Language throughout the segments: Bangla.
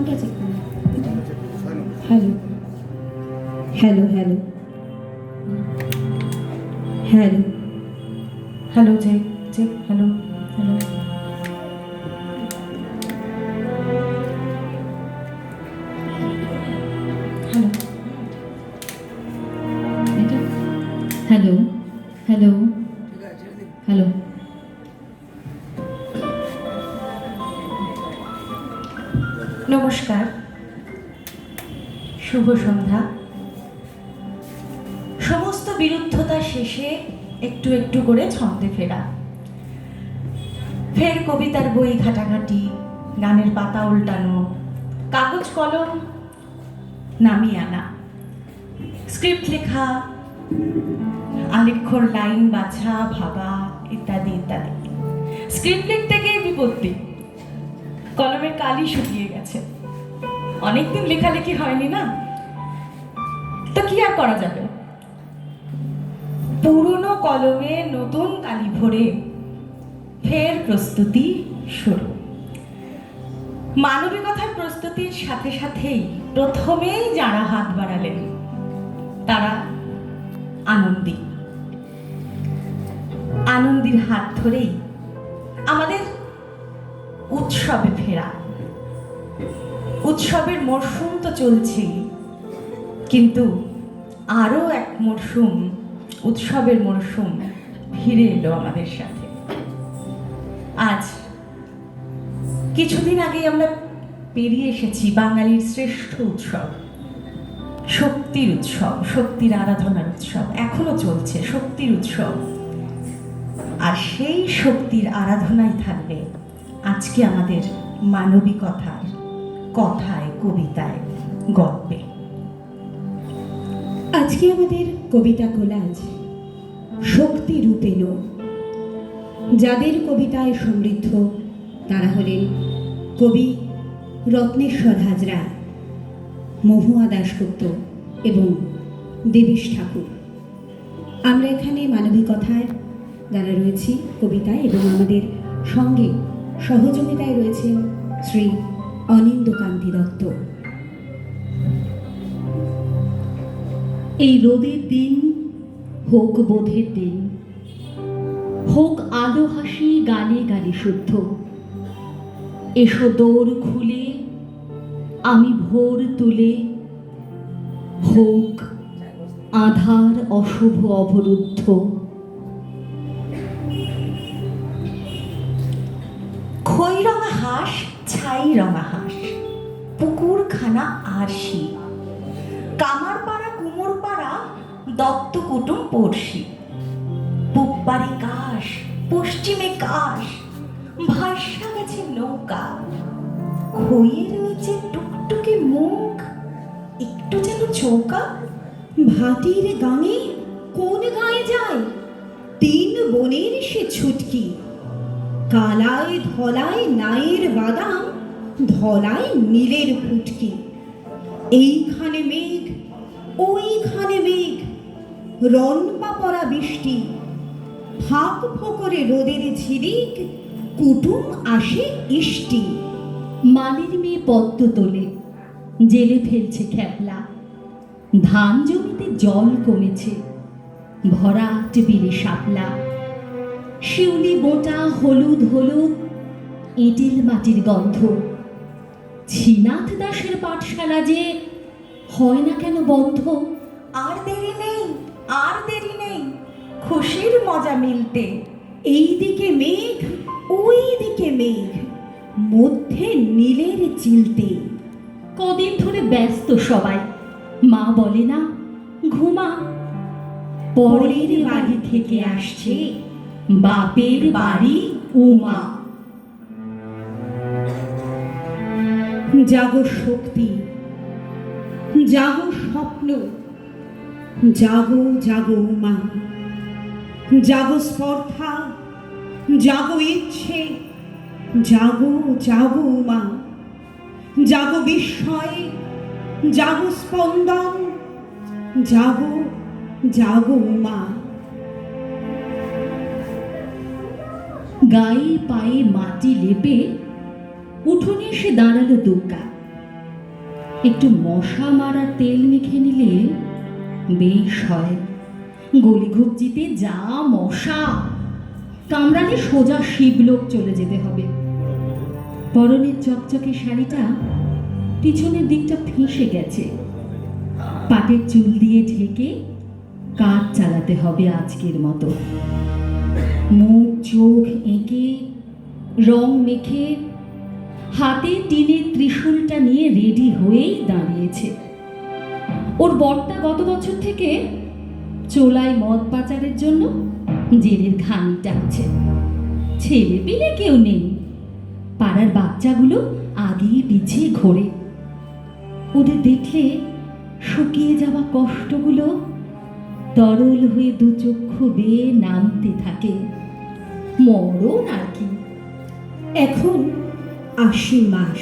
क्या चेक करना? Hello hello hello hello hello check check hello hello hello hello hello. নমস্কার, শুভ সন্ধ্যা। সমস্ত বিরুদ্ধতা শেষে একটু একটু করে ছন্দে ফেরা, ফের কবিতার বই ঘাটাঘাটি, গানের পাতা উল্টানো, কাগজ কলম নামিয়ে আনা, স্ক্রিপ্ট লেখা, আলেখ্যর লাইন বাছা ভাবা ইত্যাদি ইত্যাদি। স্ক্রিপ্ট লিখতে গিয়ে বিপত্তি, কলমের কালি শুকিয়ে গেছে, অনেকদিন লেখালেখি হয়নি না, তো কি আর করা যাবে, পুরনো কলমে নতুন কালি ভরে ফের প্রস্তুতি শুরু। মানবিকতার প্রস্তুতির সাথে সাথেই প্রথমেই যারা হাত বাড়ালেন তারা আনন্দী। আনন্দীর হাত ধরেই আমাদের উৎসবে ফেরা। উৎসবের মরশুম তো চলছেই, কিন্তু আরো এক মরশুম, উৎসবের মরশুম ফিরে এলো আমাদের সাথে। আজ কিছুদিন আগে আমরা পেরিয়ে এসেছি বাঙালির শ্রেষ্ঠ উৎসব, শক্তির উৎসব, শক্তির আরাধনার উৎসব এখনো চলছে, শক্তির উৎসব। আর সেই শক্তির আরাধনাই থাকবে আজকে আমাদের মানবিকতার কথায়, কবিতায়, গল্পে। আজকে আমাদের কবিতা কোলাজ শক্তি রূপেণ। যাদের কবিতায় সমৃদ্ধ তারা হলেন কবি রত্নেশ্বর হাজরা, মহুয়া দাশগুপ্ত এবং দেবেশ ঠাকুর। আমরা এখানে মানবিকতায় যারা রয়েছি কবিতায়, এবং আমাদের সঙ্গে সহযোগিতায় রয়েছেন শ্রী অনিন্দ্যকান্তি দত্ত। এই রোদের দিন হোক বোধের দিন, হোক আলো হাসি গানে গানে শুদ্ধ। এসো দোর খুলে আমি ভোর তুলে, হোক আধার অশুভ অবরুদ্ধ। খই রঙা হাঁস, ছাই রঙা হাঁস, পুকুর খানা আরশি, কামার পাড়া কুমোর পাড়া, দত্ত কুটুম পড়শি। পূববাড়ি কাশ, পশ্চিমে কাশ, ভাসা গেছে নৌকা, খইয়ের নিচে টুকটুকে মুখ, একটু যেন চৌকা। ভাটির গাঙে কোন গায়ে যায় তিন বনের সে ছুটকি, কালায় ধলায় নায়ের বাদাম, ধলায় নীলের ফুটকি। এইখানে মেঘ, ওইখানে মেঘ, রনপা পড়া বৃষ্টি, ফাঁক ফোকরে রোদের ঝিলিক, কুটুম আসে ইষ্টি। মালির মেয়ে পদ্ম তোলে, জেলে ফেলছে খেপলা, ধান জমিতে জল কমেছে, ভরাট বিলে শাপলা। শিউলি বোঁটা হলুদ হলুদ, এঁটেল মাটির গন্ধ। ছিনাথ দাসের পাঠশালা যে হয় না কেন বন্ধ। আর দেরি নেই, আর দেরি নেই, খুশির মজা মিলতে। এই দিকে মেঘ, ওই দিকে মেঘ, মধ্যে নীলের চিলতে। কদিন ধরে ব্যস্ত সবাই, মা বলে না ঘুমা। পরের বাড়ি থেকে আসছে বাপের বাড়ি উমা। জাগো শক্তি, জাগো স্বপ্ন, জাগো জাগো উমা। জাগো স্পর্ধা, জাগো ইচ্ছে, জাগো জাগো উমা। জাগো বিস্ময়, জাগো স্পন্দন, জাগো জাগো উমা। গায়ে পায়ে মাটি লেপে উঠোনে এসে দাঁড়ালো দুর্গা। একটু মশা মারার তেল মেখে নিলে বেশ হয়। গলিঘুপচিতে যা মশা, কামড়ালে সোজা শিবলোক চলে যেতে হবে। পরনের চকচকে শাড়িটা পিছনের দিকটা ফেঁসে গেছে। পাটের চুল দিয়ে ঢেকে কাজ চালাতে হবে আজকের মতো। মুখ চোখ এঁকে রং মেখে হাতে টিনের ত্রিশূলটা নিয়ে রেডি হয়েই দাঁড়িয়েছে। ওর বরটা গত বছর থেকে চোলায় মদ পাচারের জন্য জেলের ঘানি টানছে। ছেলে পেলে কেউ নেই, পাড়ার বাচ্চাগুলো আগে পিছিয়ে ঘোরে। ওদের দেখলে শুকিয়ে যাওয়া কষ্টগুলো তরল হয়ে দু চক্ষু বেয়ে নামতে থাকে। মরণ আর কি। এখন আশ্বিন মাস,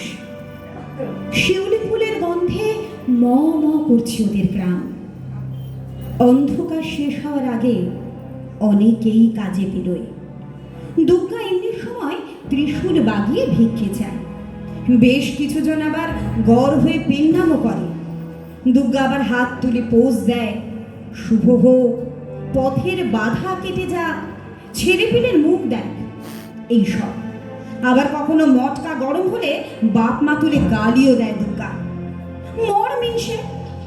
শিউলি ফুলের গন্ধে ম ম করছে ওদের গ্রাম। অন্ধকার শেষ হওয়ার আগে অনেকেই কাজে বেরোয়। দুর্গা এমনি সময় ত্রিশূল বাগিয়ে ভিক্ষে চায়। বেশ কিছুজন আবার গড় হয়ে পেন্নামও করে। দুর্গা আবার হাত তুলে পোজ দেয়, শুভ হোক, পথের বাধা কেটে যাক, ছেলেপিলের মুখ দেয়, এইসব। আবার কখনো মটকা গরম হলে বাপ মা তুলে গালিও দেয় দুর্গা। মর মিনসে,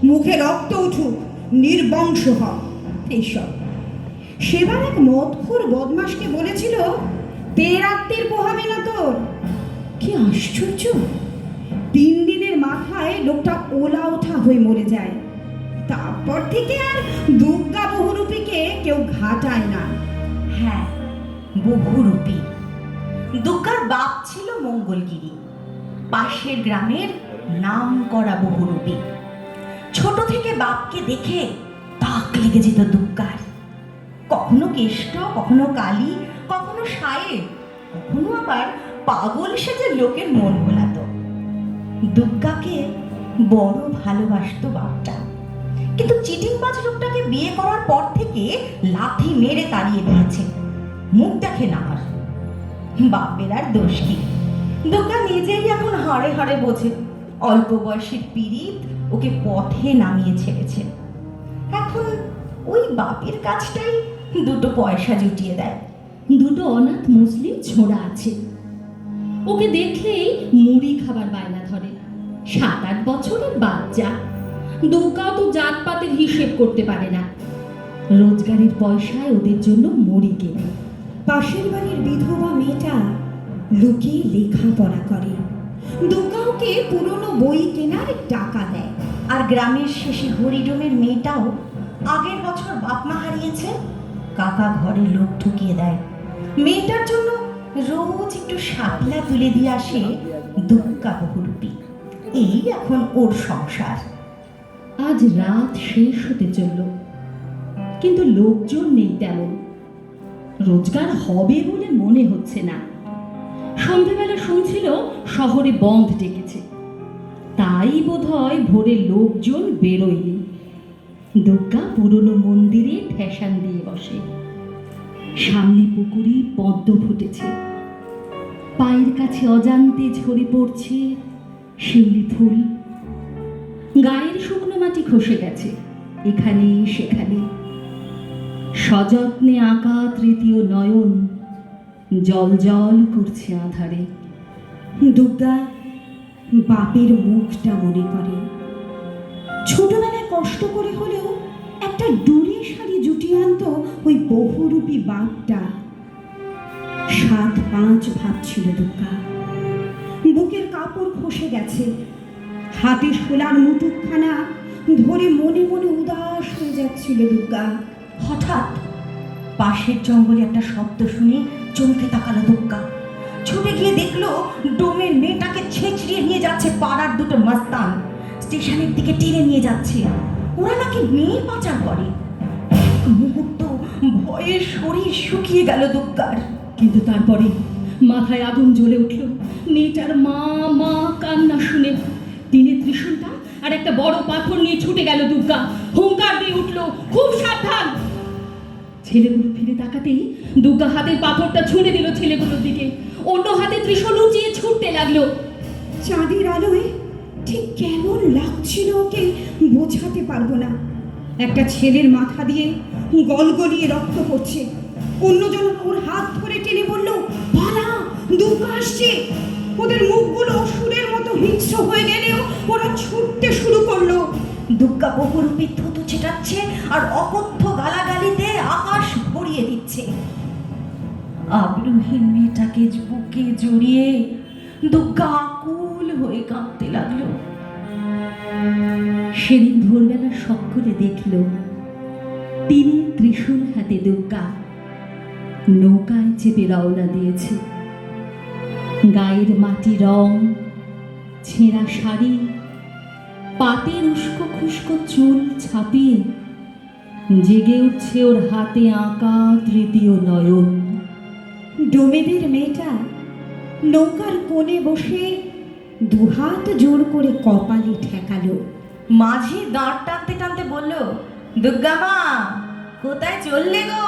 মুখে রক্ত উঠুক, নির্বংশ হ, এইসব। সেবার এক মদখোর বদমাসকে বলেছিল, পেরাত্মের পোহাবে না তোর। কি আশ্চর্য! 3 দিনের মাথায় লোকটা ওলা ওঠা হয়ে মরে যায়। তারপর থেকে আর দুর্গা বহুরূপীকে কেউ ঘাটায় না। হ্যাঁ, বহুরূপী। দুর্গার বাপ ছিল মঙ্গলগিরি, পাশের গ্রামের নাম করা বহুরূপী। ছোট থেকে বাপকে দেখে তাক লেগে যেত দুর্গার। কখনো কেষ্ট, কখনো কালী, কখনো সায়ে, কখনো আবার পাগল সেজে লোকের মন ভোলাতো। দুর্গাকে বড় ভালোবাসতো বাপটা, কিন্তু চিটিংবাজ লোকটাকে বিয়ে করার পর থেকে লাথি মেরে তাড়িয়ে দিয়েছে। মুখ দেখে না আর। বাপের আর দোষ কি? দুর্গা নিজেই এখন হাড়ে হাড়ে বোঝে অল্প বয়সের পীড়িত ওকে পথে নামিয়ে ছেড়েছে। এখন ওই বাপের কাজটাই 2 পয়সা জুটিয়ে দেয়। 2 অনাথ মুসলিম ছোড়া আছে, ওকে দেখলেই মুড়ি খাবার বায়না ধরে। 7-8 বছরের বাচ্চা। দুর্গাও তো জাতপাতের হিসেব করতে পারে না। রোজগারের পয়সায় ওদের জন্য মুড়ি কেনে। পাশের বাড়ির বিধবা মেয়েটা লুকিয়ে লেখাপড়া করে। দুর্গাওকে পুরনো বই কেনার টাকা দেয়। আর গ্রামের শেষে হরিডোমের মেয়েটাও আগের বছর বাপ মা হারিয়েছে, কাকা ঘরে লোক ঠকিয়ে দেয়। মেয়েটার জন্য রোজ একটু শাপলা তুলে দিয়ে আসে দুর্গা বহুরূপী। এই এখন ওর সংসার। আজ রাত শেষ হতে চলল, কিন্তু লোকজন নেই তেমন। রোজগার হবে বলে মনে হচ্ছে না। সন্ধ্যেবেলা শুনছিল শহরে বন্ধ ডেকেছে, তাই বোধহয় ভোরে লোকজন বেরোয়নি। দুর্গা পুরনো মন্দিরে ঠেসান দিয়ে বসে। সামনে পুকুরে পদ্ম ফুটেছে, পায়ের কাছে অজান্তে ঝরে পড়ছে শিউলি ফুল। গায়ের শুকনো মাটি খসে গেছে এখানে সেখানে। সযত্নে আঁকা তৃতীয় নয়ন জল জল করছে আধারে। দুর্গা বাপের মুখটা মনে করে। ছোটবেলায় কষ্ট করে হলেও একটা ডুরি শাড়ি জুটিয়ে আনতো ওই বহুরূপী বাপটা। 7-5 ভাবছিল দুর্গা। বুকের কাপড় খসে গেছে, হাতে শোলার মুটুকখানা ধরে মনে মনে উদাস হয়ে যাচ্ছিল দুর্গা। হঠাৎ পাশের জঙ্গলে একটা শব্দ শুনে চমকে তাকালো দুর্গা। ছুটে গিয়ে দেখলো ডোমের মেয়েটাকে ছেঁচড়িয়ে নিয়ে যাচ্ছে পাড়ার 2 মস্তান, স্টেশনের দিকে টেনে নিয়ে যাচ্ছে। ওরা নাকি মেয়ে পাচার করে। মুহূর্ত ভয়ে শরীর শুকিয়ে গেল দুর্গার। কিন্তু তারপরে মাথায় আগুন জ্বলে উঠল। মেয়েটার মা মা কান্না শুনে টিনের ত্রিশূলটা আর একটা বড় পাথর নিয়ে ছুটে গেল দুর্গা। হুঙ্কার দিয়ে উঠল, খুব সাবধান। ছেলেগুলো ফিরে তাকাতেই দুর্গা হাতের পাথরটা ছুঁড়ে দিল ছেলেগুলোর দিকে। অন্য হাতে ত্রিশূল উঁচিয়ে ছুটতে লাগলো। চাঁদের আলোয় ঠিক কেমন লাগছিল ওকে বোঝাতে পারবো না। একটা ছেলের মাথা দিয়ে গলগলিয়ে রক্ত পড়ছে, অন্যজন ওর হাত ধরে টেনে বলল, পালা, দুর্গা আসছে। ওদের মুখগুলো অসুরের মতো হিংস্র হয়ে গেলেও ওরা ছুটতে শুরু করলো। দুর্গা বহুরূপী থুতু ছেটাচ্ছে আর অকথ্য গালাগালিতে আকাশ ভরিয়ে দিচ্ছে। আবরুহীন মেয়েটাকে বুকে জড়িয়ে দুর্গা আকুল হয়ে কাঁদতে লাগলো। সেদিন ভোরবেলা সকলে দেখল তিনি ত্রিশূল হাতে দুর্গা নৌকায় চেপে রওনা দিয়েছে। গায়ের মাটি রং, ছেঁড়া শাড়ি, পাতের উস্কো খুস্কো চুল ছাপিয়ে জেগে উঠছে ওর হাতে আঁকা তৃতীয় নয়ন। ডোমেদের মেয়েটা নৌকার কোণে বসে দুহাত জোর করে কপালে ঠেকালো। মাঝি দাঁড় টানতে টানতে বলল, দুর্গা মা, কোথায় চললে গো?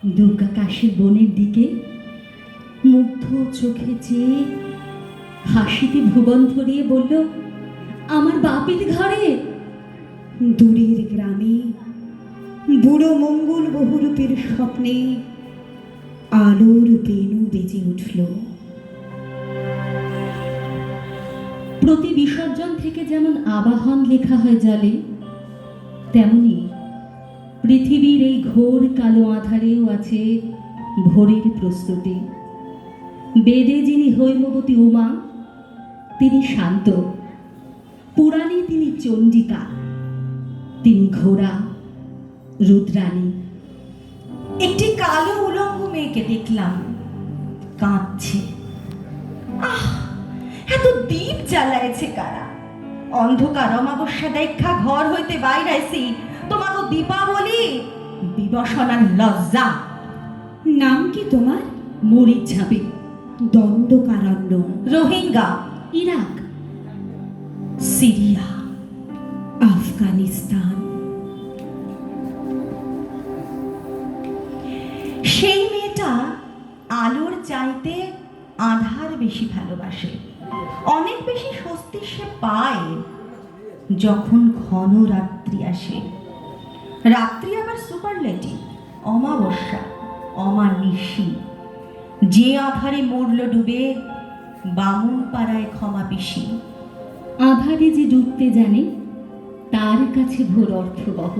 দুর্গা কাশীর বনের দিকে মুগ্ধ চোখে চেয়ে হাসিতে ভুবন ধরিয়ে বলল, আমার বাপের ঘরে। দূরের গ্রামে বুড়ো মঙ্গল বহুরূপের স্বপ্নে আলোর বেণু বেজে উঠল। প্রতি বিসর্জন থেকে যেমন আবাহন লেখা হয় জলে, তেমনি পৃথিবীর এই ঘোর কালো আধারেও আছে ভোরের প্রস্তুতি। বেদে যিনি হৈমবতী উমা, তিনি শান্ত। পুরাণে তিনি চণ্ডিকা, তিনি ঘোড়া, রুদ্রাণী। একটি কালো উলঙ্গ মেয়েকে দেখলাম, কাঁদছে। আহ, এত দীপ জ্বালাইছে কারা? অন্ধকার অমাবস্যা দেখা ঘর হইতে বাইরাইছি, তোমাকে দীপাবলি বিবসনার লজ্জা। নাম কি তোমার? Marichjhapi. Dandakaranya. Rohingya, Iraq, Syria, Afghanistan. সেই মেয়েটা আলোর চাইতে আধার বেশি ভালোবাসে। অনেক বেশি স্বস্তি সে পায় যখন ঘন রাত্রি আসে। রাত্রি আবার সুপারলেটিভ, অমাবস্যা, অমানিশি। যে আধারে মরল ডুবে, বামুন পাড়ায় ক্ষমা পিসি। আধারে যে ডুবতে জানে তার কাছে ভোর অর্থবহ।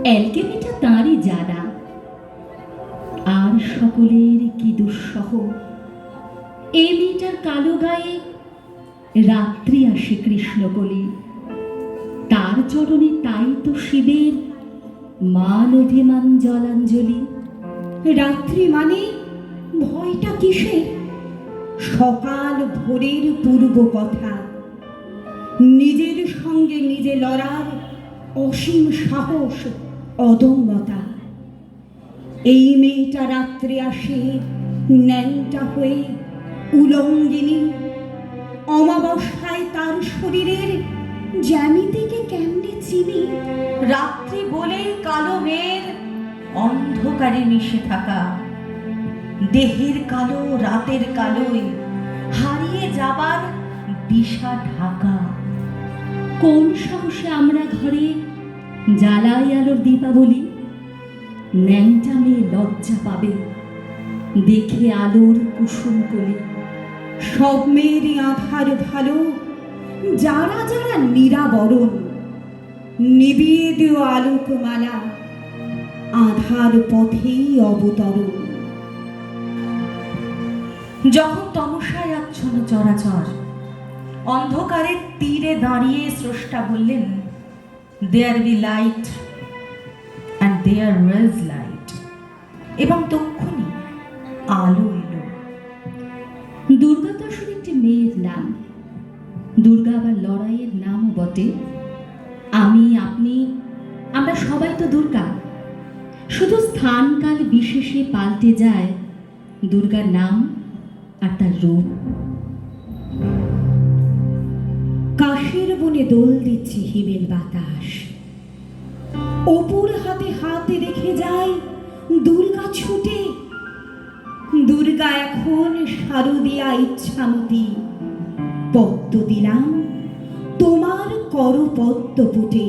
অ্যালকেমিটা তাঁরই জানা, আর সকলের কি দুঃসহ। এই মেয়েটার কালো গায়ে রাত্রি আসে কৃষ্ণকলি। তার চরণে তাই তো শিবের মান অভিমান জলাঞ্জলি। রাত্রি মানে ভয়টা কিসের? সকাল ভোরের পূর্ব কথা। নিজের সঙ্গে নিজে লড়ার অসীম সাহস, অদম্যতা। এই মেয়েটা রাত্রে আসে ন্যাংটা হয়ে, উলঙ্গিনী। অমাবস্যায় তার শরীরের জ্যামিতিকে কেমনে চিনি? রাত্রি বলেই কালো মেয়ের অন্ধকারে মিশে থাকা। দেহের কালো রাতের কালোয় হারিয়ে যাবার দিশা ঢাকা। কোন সাহসে আমরা ঘরে জ্বালাই আলোর দীপাবলি? ন্যাংটা মেয়ে লজ্জা পাবে দেখে আলোর কুসুম কলি। সব মেয়েরই আধার ভালো, যারা যারা নিরাবরণ। নিবিয়ে দেও আলোকমালা, আধার পথেই অবতরণ। যখন তমসায় আচ্ছন্ন চরাচর, অন্ধকারের তীরে দাঁড়িয়ে স্রষ্টা বললেন, there be light and there was light. এবং তক্ষুনি আলো এলো। দুর্গা তো আসলে একটি মেয়ের নাম। দুর্গা আবার লড়াইয়ের নামও বটে। আমি, আপনি, আমরা সবাই তো দুর্গা। শুধু স্থানকাল বিশেষে পাল্টে যায় দুর্গার নাম আর তার রূপ। কাশের বনে দোল দিচ্ছে হিমেল বাতাস। অপুর হাতে হাতে রেখে যায় দুর্গা ছুটে। দুর্গা এখন শারদিয়া ইচ্ছামতি। পদ্ম দিলাম তোমার করপদ্ম পুটে।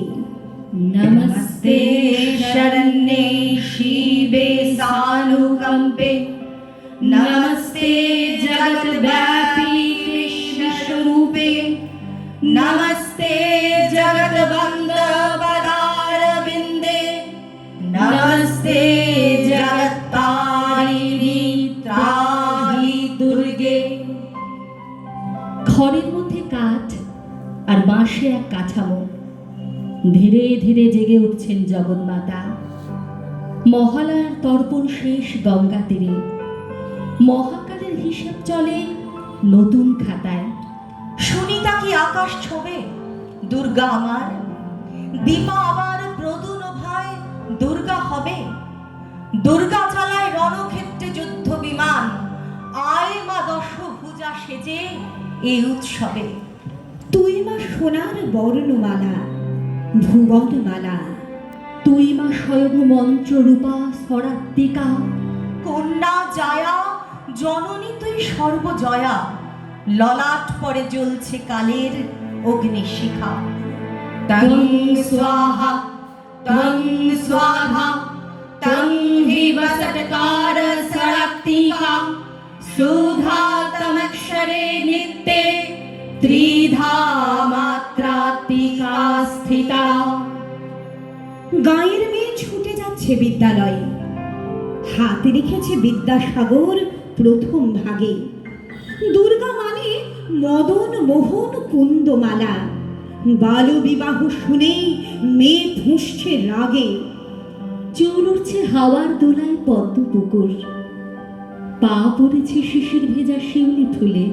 नमस्ते शरण्ये शिवे सानुकंपे, नमस्ते जगद्व्यापी कृष्णस्वरूपे, नमस्ते जगद्वंदपदारविंदे, नमस्ते जगत्तारिणी त्राहि दुर्गे। ঘরের মধ্যে কাঠ আর বাঁশে এক কাঠামো, ধীরে ধীরে জেগে উঠছেন জগন্মাতা। মহালয়ার তর্পণ শেষ গঙ্গা তীরে, মহাকালের হিসাব চলে নতুন খাতায়। সুনিতা কি আকাশ ছোবে দুর্গা আমার, দীপা আবার প্রদুন ভাই দুর্গা হবে। দুর্গা চালায় রণক্ষেত্রে যুদ্ধ বিমান, আয় মা দশভুজা সেজে এই উৎসবে। তুই মা সোনার বর্ণমালা ভুবনমালা, তুই মা স্বয়ং মন্ত্ররূপা স্বরাত্মিকা। কন্যা জায়া জননী তুই সর্বজয়া, ললাট পরে জ্বলছে কালের অগ্নিশিখা। তং স্বাহা তং স্বাহা তং হি বসৎকার স্বরাত্মিকা, সুধা তমক্ষরে নিত্যে ত্রিধা মাত্রাত্মিকা স্থিতা। গাঁয়ের মেয়ে ছুটে যাচ্ছে বিদ্যালয়ে, হাতে রেখেছে বিদ্যাসাগর প্রথম ভাগে। দুর্গা মানে মদন মোহন কুন্দমালা, বাল বিবাহ শুনেই মেয়ে ফুঁসছে রাগে। চুল উঠছে হাওয়ার দোলায় পদ্ম পুকুর, পা পড়েছে শিশির ভেজা শিউলি ফুলে।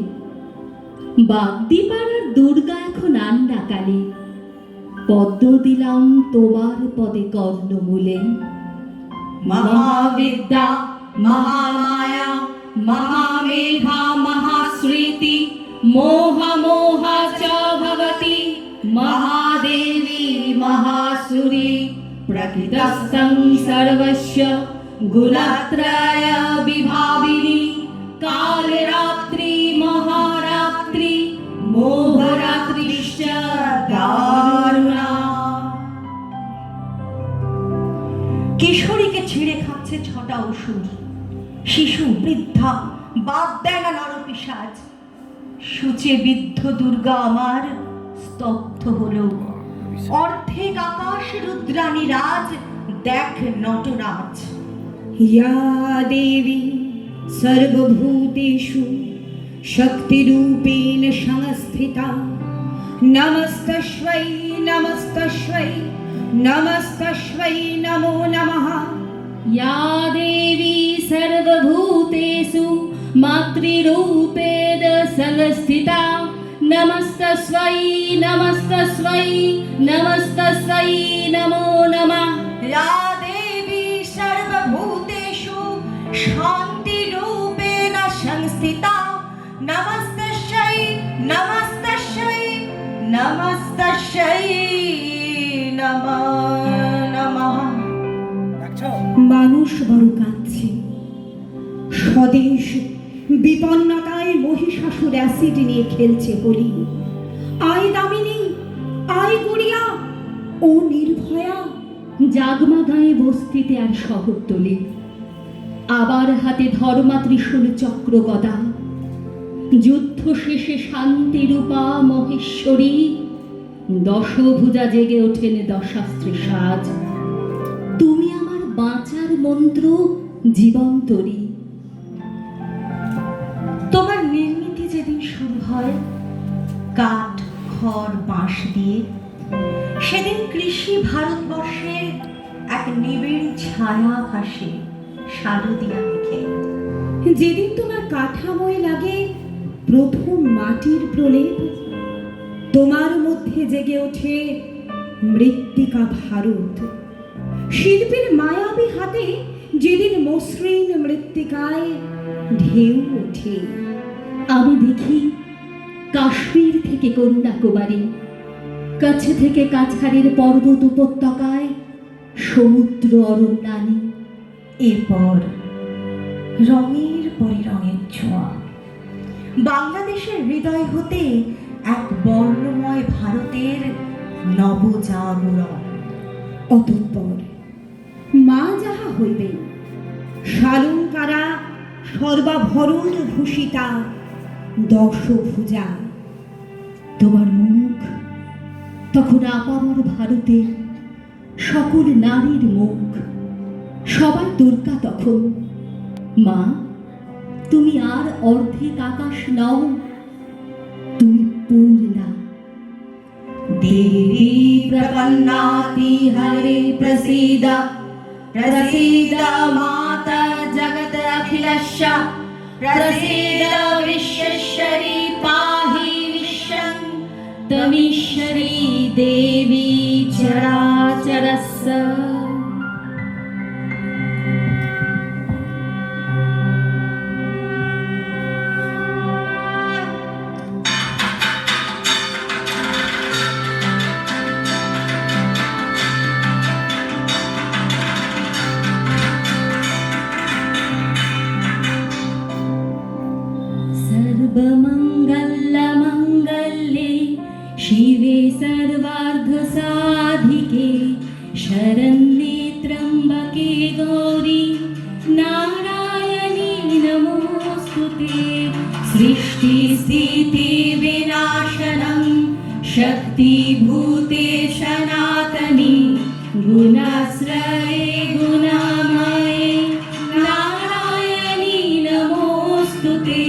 বাগদিপাড়ার দুর্গা এখন আন্ডাকালী, পদ্ম দিলাম তোমার পদে কর্ণমূলে। মহাবিদ্যা মহামায়া মহামেধা মহাশ্রীতি, মোহা মোহা চ ভবতি মহাদেবী মহাসুরি। প্রকৃতস্থং সর্বস্য গুণত্রয় বিভাবিনী, কালরাত্রি মহারাত্রি মোহরাত্রিশ্চ দারুণা। কিশোরীকে ছিঁড়ে খাচ্ছে ছটা অসুর, শিশু বৃদ্ধা বাদ দেয় না নরপিশাচ। সূচে বিদ্ধ দুর্গা আমার স্তব্ধ হলো, অর্ধেক আকাশ রুদ্রাণী রাজ দেখ নটরাজ। ইয়া দেবী সর্বভূতেষু শক্তিরূপেণ সংস্থিতা, নমস্তস্मै নমস্তস্मै নমস্তস্मै নমো নমঃ। या देवी सर्वभूतेषु मातृरूपेण संस्थिता, नमस्तस्मै नमस्तस्मै नमस्तस्मै नमो नमः। या देवी सर्वभूतेषु शान्तिरूपेण संस्थिता, नमस्तस्यै नमस्तस्यै नमस्तस्यै नमो नमः। মানুষ বড় কাঁদছে, স্বদেশ বিপন্নতায় মহিষাসুর অ্যাসিড নিয়ে খেলছে হোলি। আয় দামিনী, আয় গুড়িয়া, ও নির্ভয়া। জাগমা গায়ে বস্তিতে আর শহরতলি, আবার হাতে ধর্মা ত্রিশূল চক্র গদা। যুদ্ধ শেষে শান্তিরূপা মহেশ্বরী, দশভুজা জেগে ওঠেন দশাস্ত্রী সাজ। তুমি আমার বাঁচার মন্ত্র জীবন্তরী। তোমার নির্মিতি যেদিন শুরু হয় কাঠ খড় বাঁশ দিয়ে, সেদিন কৃষি ভারতবর্ষের এক নিবিড় ছায়া ভাসে শারদীয়া মেঘে। যেদিন তোমার কাঠামোয় লাগে প্রথম মাটির প্রলেপ, তোমার মধ্যে জেগে ওঠে মৃত্তিকা ভারত। শিল্পীর মায়াবী হাতে যেদিন মসৃণ মৃত্তিকায় ঢেউ ওঠে। আমি দেখি কাশ্মীর থেকে কন্যাকুমারী, কাছে থেকে কাছাড়ের পর্বত উপত্যকায় সমুদ্র অরণ্যানী। এরপর রঙের পরে রঙের ছোঁয়া বাংলাদেশের হৃদয় হতে এক বর্ণময় ভারতের নবজাগরণ। অতঃপর মা যাহা হইবেন, শালঙ্কারা সর্বাভরণ ভূষিতা দশভুজা। তোমার মুখ তখন আপামর ভারতের সকল নারীর মুখ, সবাই দুর্গা তখন। মা, তুমি আর অর্ধেক আকাশ নও, তুমি পূর্ণা। দেবী প্রপন্নাতি হরে প্রসীদ, প্রসীদ মাতা জগত অখিলস্য, প্রসীদ বিশ্বশ্বরি পাহি বিশ্বং, তমীশ্বরী দেবী চরাচরস্য। सर्वमङ्गलमङ्गल्ये शिवे सर्वार्धसाधिके शरण्ये त्र्यम्बके गौरी नारायणी नमोऽस्तुते। सृष्टिस्थितिविनाशनं शक्तिभूते सनातनी गुणाश्रये गुणामये नारायणी नमोऽस्तुते।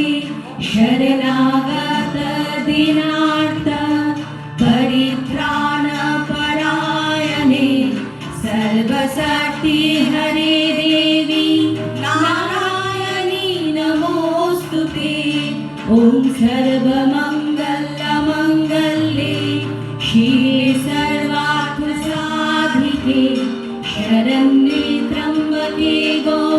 शरणागत दीनार्थ परित्राण परायणे सर्वशक्ति हरे देवी नारायणी नमोऽस्तुते। ॐ सर्वमङ्गलमङ्गल्ये शिवे सर्वार्थसाधिके शरण्ये त्र्यम्बके गौरी